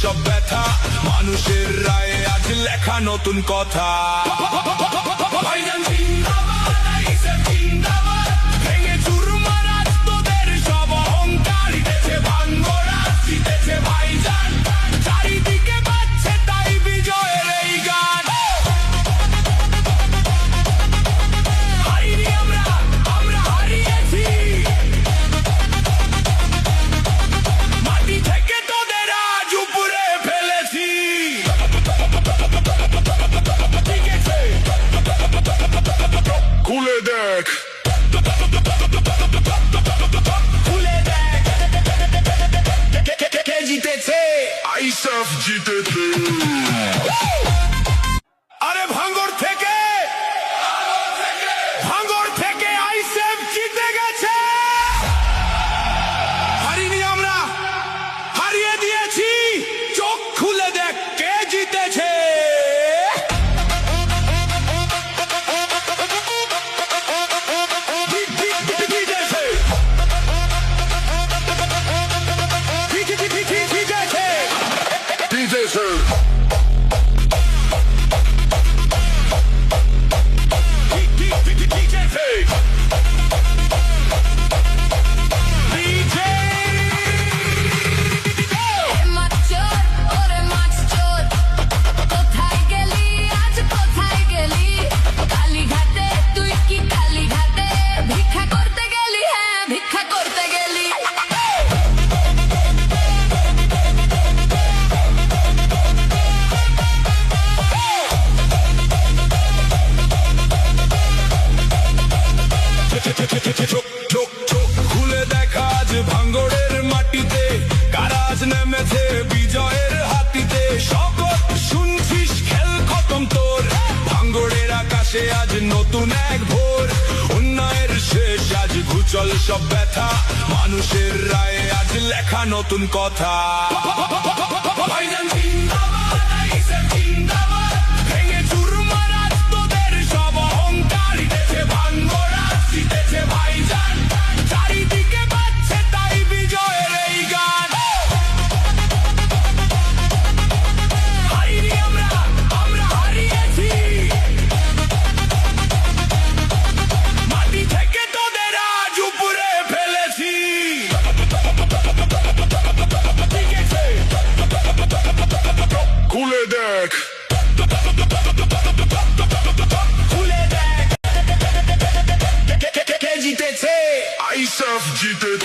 সব ব্যথা মানুষের রায়ে আজ লেখা নতুন কথা। ভাইজান জিন্দাবাদ, আইএসএফ জিন্দাবাদ, ভেঙে চুরমার আজ তোদের সব অহংকার। জিতেছে ভাঙ্গড়া, জিতেছে ভাইজান, চারিদিকে বাজছে তাই বিজয়ের এই গান। হারিনি আমরা হারিয়েছি, মাটি থেকে তোদের আজ উপরে ফেলেছি। খুলে দেখ, খুলে দেখ, কে জিতেছে? আইএসএফ জিতেছে। আরে ভাঙ্গর থেকে আইএসএফ জিতে গেছে। হারিনি আমরা, হারিয়ে দিয়েছি। চোখ খুলে দেখ কে জিতেছে। খুলে দেখা আজ ভাঙ্গড়ের মাটিতে কারাজ নেমেছে বিজয়ের হাতিতে। শপথ শুনছিস খেল খতম তোর, ভাঙ্গড়ের আকাশে আজ নতুন এক ভোর। অন্যায়ের শেষ আজ ঘুচল সব ব্যথা মানুষের রায়ে আজ লেখা নতুন কথা। ভাইজান জিন্দাবাদ, আইএসএফ জিন্দাবাদ, ভেঙে চুরমার আজ তোদের সব অহংকার। জিতেছে ভাঙ্গড়া, জিতেছে ভাইজান, চারিদিকে বাজছে তাই বিজয়ের এই গান। হারিনি আমরা হারিয়েছি, মাটি থেকে তোদের আজ উপরে ফেলেছি। খুলে দেখ, খুলে দেখ, কে জিতেছে? আইএসএফ জিতেছে।